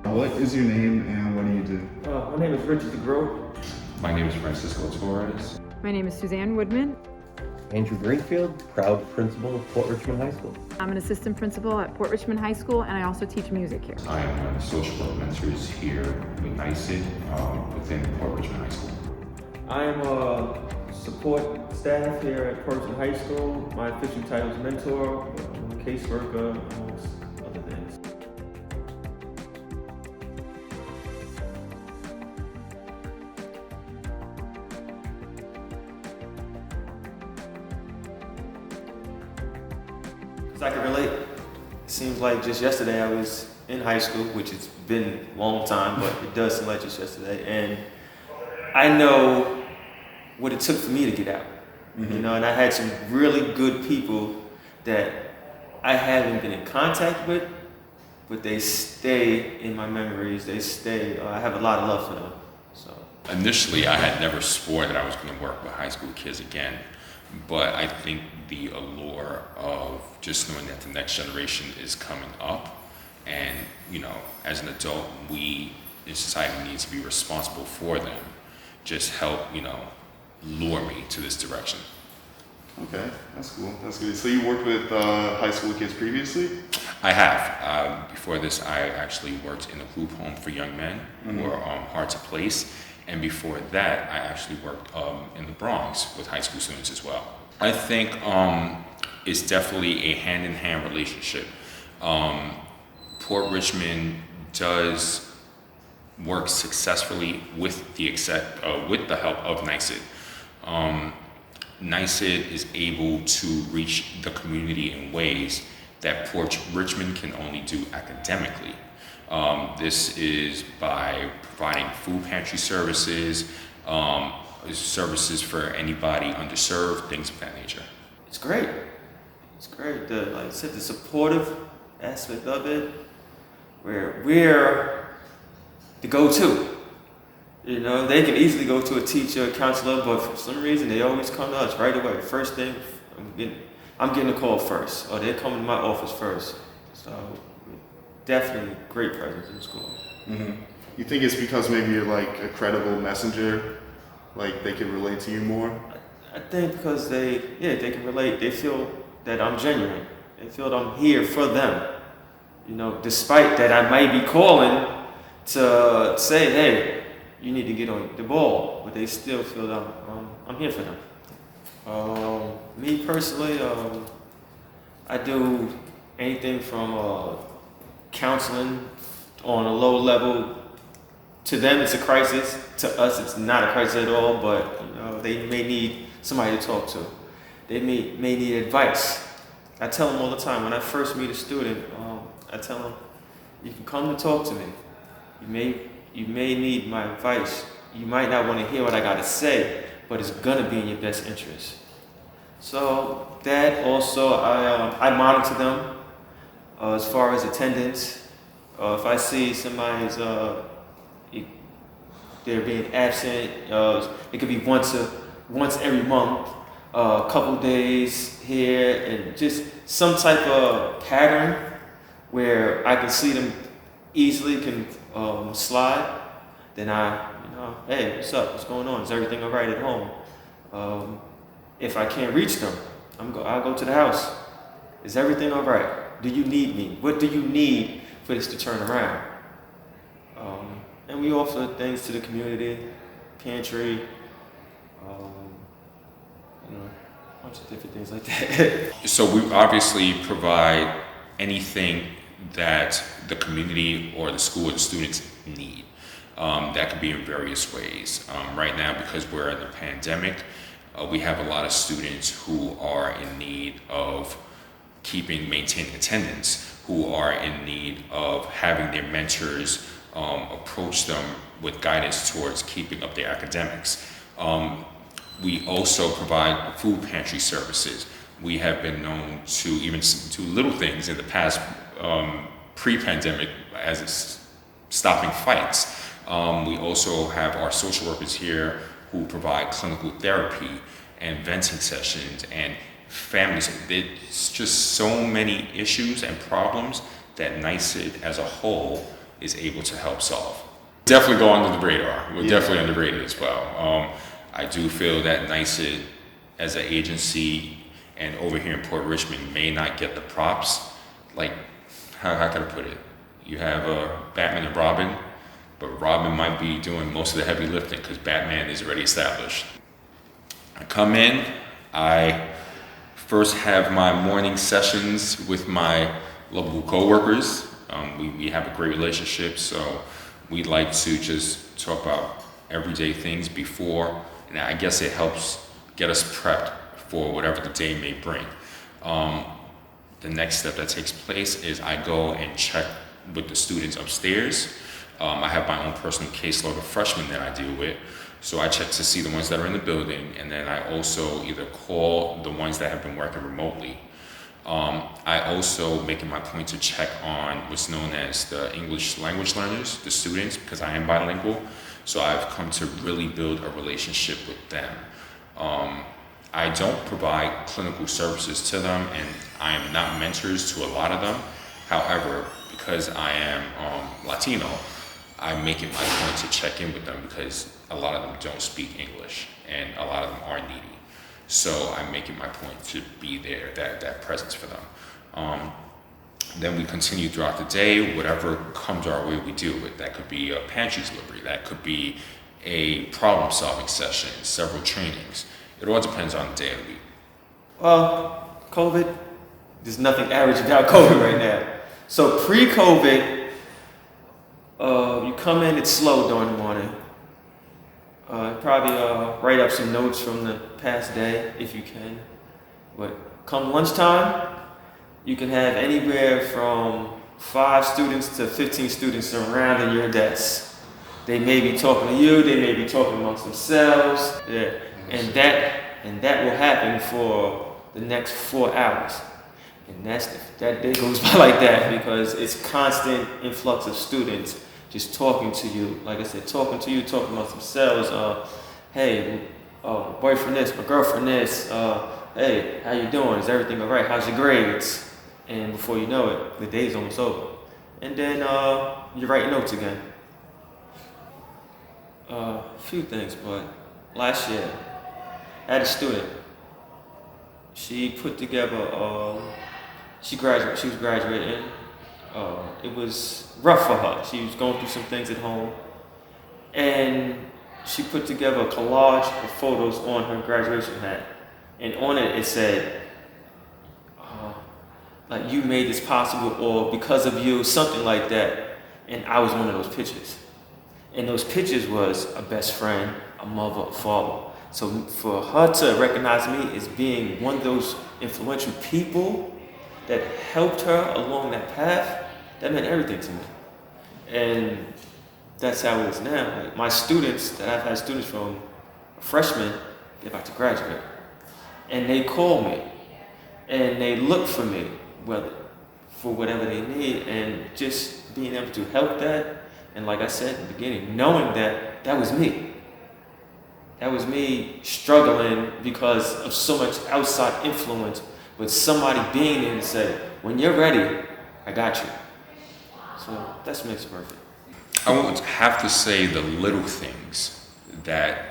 What is your name and what do you do? My name is Richard DeGroat. My name is Francisco Torres. My name is Suzanne Woodman. Andrew Greenfield, proud principal of Port Richmond High School. I'm an assistant principal at Port Richmond High School, and I also teach music here. I am one of the social work mentors here with NYCID within Port Richmond High School. I am a support staff here at Port Richmond High School. My official title is mentor, caseworker, amongst other things. Because I can relate. It seems like just yesterday I was in high school, which has been a long time, but it does seem like just yesterday. And I know what it took for me to get out, you know, and I had some really good people that I haven't been in contact with, but they stay in my memories. They stay. I have a lot of love for them. So Initially, I had never swore that I was going to work with high school kids again, but I think the allure of just knowing that the next generation is coming up, and you know, as an adult, we in society need to be responsible for them, just help, you know, lure me to this direction. Okay, that's cool. That's good. So you worked with high school kids previously? I have. Before this, I actually worked in a group home for young men who are hard to place. And before that, I actually worked in the Bronx with high school students as well. I think it's definitely a hand-in-hand relationship. Port Richmond does work successfully with the help of NYCID. NYCID is able to reach the community in ways that Port Richmond can only do academically. This is by providing food pantry services, services for anybody underserved, things of that nature. it's great. It's great. Like I said, the supportive aspect of it, where we're the go-to. You know, they can easily go to a teacher, a counselor, but for some reason they always come to us right away. First thing, I'm getting a call first, or they're coming to my office first. So definitely great presence in school. You think it's because maybe you're like a credible messenger, like they can relate to you more? I think because they can relate. They feel that I'm genuine. They feel that I'm here for them. You know, despite that I might be calling to say, hey, you need to get on the ball, but they still feel that I'm here for them. Me personally, I do anything from counseling on a low level. To them, it's a crisis. To us, it's not a crisis at all. But you know, they may need somebody to talk to. They may need advice. I tell them all the time when I first meet a student. I tell them, you can come to talk to me. You may need my advice. You might not want to hear what I got to say, but it's gonna be in your best interest. So that also, I monitor them as far as attendance. If I see somebody's they're being absent, it could be once every month, a couple days here, and just some type of pattern where I can see them easily can slide. Then hey, what's up? What's going on? Is everything all right at home? If I can't reach them, I'll go to the house. Is everything all right? Do you need me? What do you need for this to turn around? And we offer things to the community, pantry, a bunch of different things like that. So we obviously provide anything that the community or the school or the students need. That could be in various ways. Right now, because we're in the pandemic, we have a lot of students who are in need of maintaining attendance, who are in need of having their mentors approach them with guidance towards keeping up their academics. We also provide food pantry services. We have been known to even do little things in the past, pre-pandemic, as it's stopping fights. We also have our social workers here who provide clinical therapy and venting sessions and families. It's just so many issues and problems that NYCID as a whole is able to help solve. Definitely go under the radar. We're definitely underrated as well. I do feel that NYCID as an agency and over here in Port Richmond may not get the props. Like, how can I put it? You have Batman and Robin, but Robin might be doing most of the heavy lifting because Batman is already established. I come in, I first have my morning sessions with my lovable coworkers. We have a great relationship, so we like to just talk about everyday things before, and I guess it helps get us prepped for whatever the day may bring. The next step that takes place is I go and check with the students upstairs. I have my own personal caseload of freshmen that I deal with, so I check to see the ones that are in the building, and then I also either call the ones that have been working remotely. I also make it my point to check on what's known as the English language learners, the students, because I am bilingual. So I've come to really build a relationship with them. I don't provide clinical services to them, and I am not mentors to a lot of them. However, because I am Latino, I make it my point to check in with them because a lot of them don't speak English and a lot of them are needy. So I make it my point to be there, that presence for them. Then we continue throughout the day, whatever comes our way, we deal with. That could be a pantry delivery, that could be a problem solving session, several trainings. It all depends on the day of the week. Well, COVID, there's nothing average about COVID right now. So pre-COVID, you come in, it's slow during the morning. Probably write up some notes from the past day if you can. But come lunchtime, you can have anywhere from 5 students to 15 students surrounding your desk. They may be talking to you, they may be talking amongst themselves. Yeah. And that will happen for the next 4 hours. And that day goes by like that because it's constant influx of students just talking to you. Like I said, talking to you, talking amongst themselves. Hey, my boyfriend this, my girlfriend this. Hey, how you doing? Is everything all right? How's your grades? And before you know it, the day's almost over. And then you're writing notes again. A few things, but last year, I had a student. She put together, she was graduating. It was rough for her. She was going through some things at home. And she put together a collage of photos on her graduation hat. And on it, it said, like, you made this possible, or because of you, something like that. And I was one of those pictures. And those pictures was a best friend, a mother, a father. So for her to recognize me as being one of those influential people that helped her along that path, that meant everything to me. And that's how it is now. Like, my students that I've had students from, freshmen, they're about to graduate. And they call me and they look for me, for whatever they need, and just being able to help that. And like I said in the beginning, knowing that that was me. That was me struggling because of so much outside influence, but somebody being there and say, when you're ready, I got you. So that's what makes it perfect. I would have to say the little things that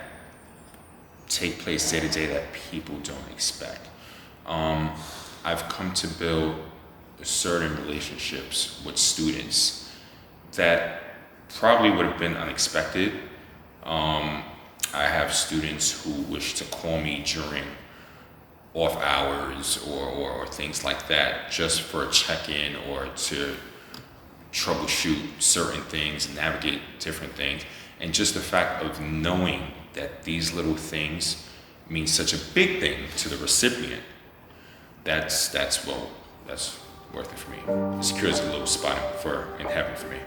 take place day to day that people don't expect. I've come to build certain relationships with students that probably would have been unexpected. I have students who wish to call me during off hours or things like that, just for a check-in or to troubleshoot certain things, navigate different things. And just the fact of knowing that these little things mean such a big thing to the recipient, that's worth it for me. It secures a little spot in heaven for me.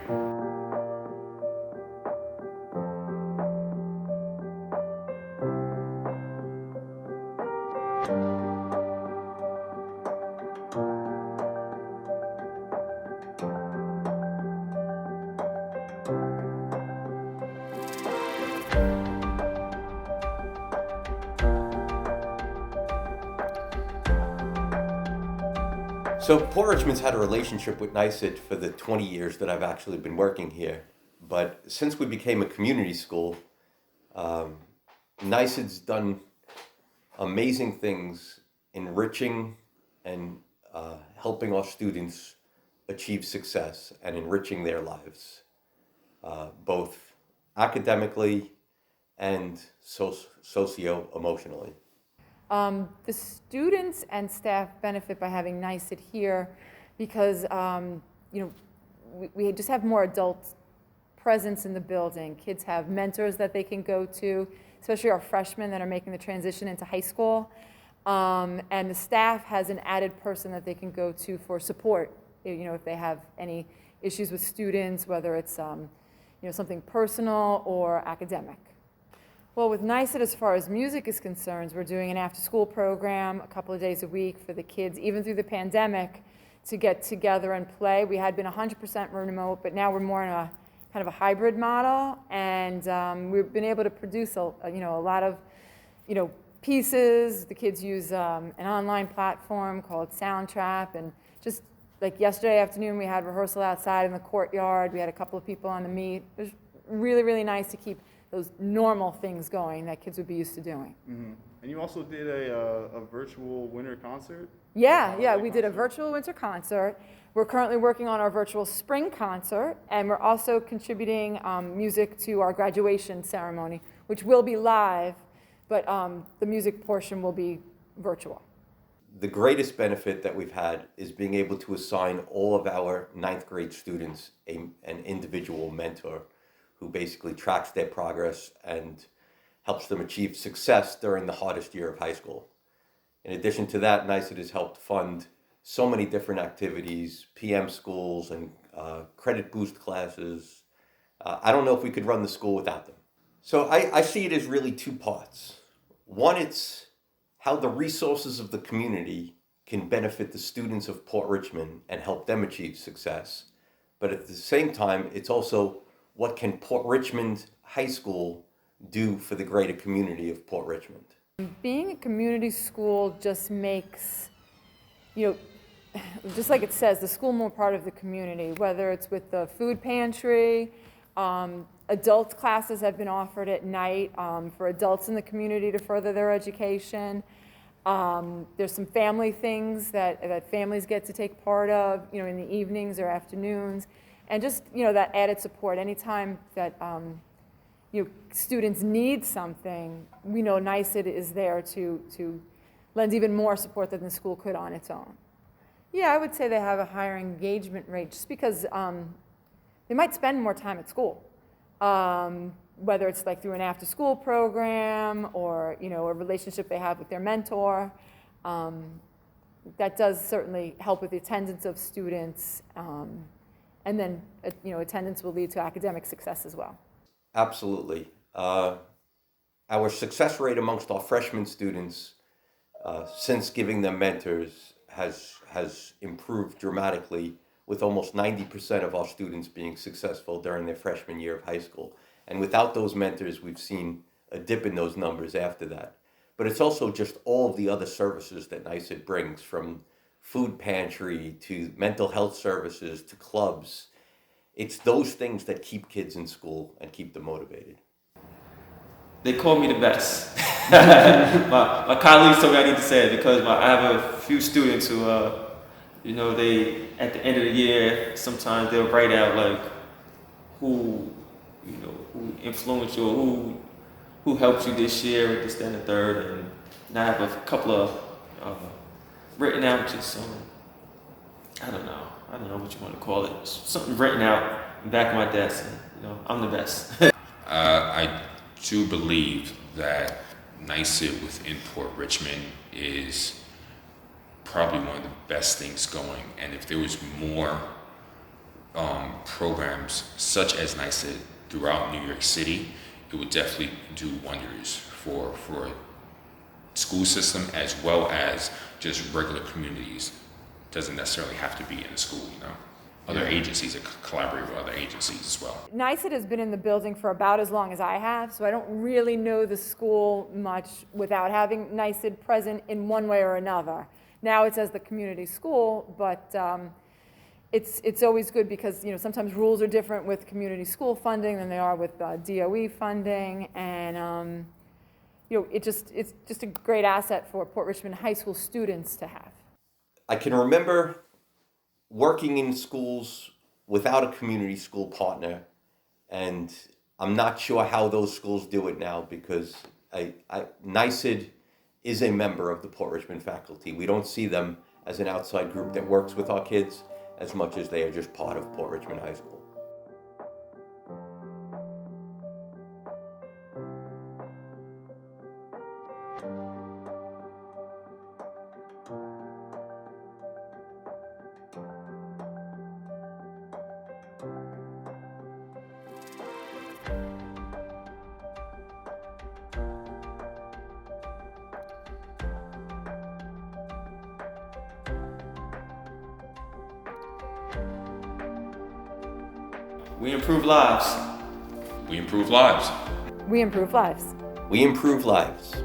So Port Richmond's had a relationship with NYCID for the 20 years that I've actually been working here. But since we became a community school, NYCID's done amazing things enriching and helping our students achieve success and enriching their lives, both academically and socio-emotionally. The students and staff benefit by having NYCID here because we just have more adult presence in the building. Kids have mentors that they can go to, especially our freshmen that are making the transition into high school. And the staff has an added person that they can go to for support, if they have any issues with students, whether it's something personal or academic. Well, with NYCID, as far as music is concerned, we're doing an after-school program a couple of days a week for the kids, even through the pandemic, to get together and play. We had been 100% remote, but now we're more in a kind of a hybrid model, and we've been able to produce a lot of pieces. The kids use an online platform called Soundtrap, and just like yesterday afternoon, we had rehearsal outside in the courtyard. We had a couple of people on the meet. It was really, really nice to keep those normal things going that kids would be used to doing. Mm-hmm. And you also did a virtual winter concert? Yeah, we did a virtual winter concert. We're currently working on our virtual spring concert, and we're also contributing music to our graduation ceremony, which will be live, but the music portion will be virtual. The greatest benefit that we've had is being able to assign all of our 9th grade students an individual mentor who basically tracks their progress and helps them achieve success during the hardest year of high school. In addition to that, NYCID has helped fund so many different activities, PM schools and credit boost classes. I don't know if we could run the school without them. So I see it as really two parts. One, it's how the resources of the community can benefit the students of Port Richmond and help them achieve success. But at the same time, it's also what can Port Richmond High School do for the greater community of Port Richmond. Being a community school just makes, just like it says, the school more part of the community, whether it's with the food pantry, adult classes have been offered at night for adults in the community to further their education. There's some family things that families get to take part of, in the evenings or afternoons. And just, that added support. Anytime that students need something, we know NYCID is there to lend even more support than the school could on its own. Yeah, I would say they have a higher engagement rate just because they might spend more time at school, whether it's like through an after-school program or a relationship they have with their mentor. That does certainly help with the attendance of students, and then attendance will lead to academic success as well. Absolutely. Our success rate amongst our freshman students since giving them mentors has improved dramatically, with almost 90% of our students being successful during their freshman year of high school. And without those mentors, we've seen a dip in those numbers after that. But it's also just all of the other services that NYCID brings, from food pantry to mental health services to clubs. It's those things that keep kids in school and keep them motivated. They call me the best. my colleagues told me I need to say it because I have a few students who, they at the end of the year, sometimes they'll write out like who influenced you or who helped you this year with this, that, and the third. And I have a couple of written out just I don't know what you want to call it. Something written out in the back of my desk, and I'm the best. I do believe that NYCID within Port Richmond is probably one of the best things going, and if there was more programs such as NYCID throughout New York City, it would definitely do wonders for school system as well as just regular communities. Doesn't necessarily have to be in a school, Other agencies that collaborate with other agencies as well. NYCID has been in the building for about as long as I have, so I don't really know the school much without having NYCID present in one way or another. Now it's as the community school, but it's always good because, you know, sometimes rules are different with community school funding than they are with DOE funding, and you know, it's just a great asset for Port Richmond High School students to have. I can remember working in schools without a community school partner, and I'm not sure how those schools do it now because NYCID is a member of the Port Richmond faculty. We don't see them as an outside group that works with our kids as much as they are just part of Port Richmond High School. We improve lives. We improve lives. We improve lives. We improve lives.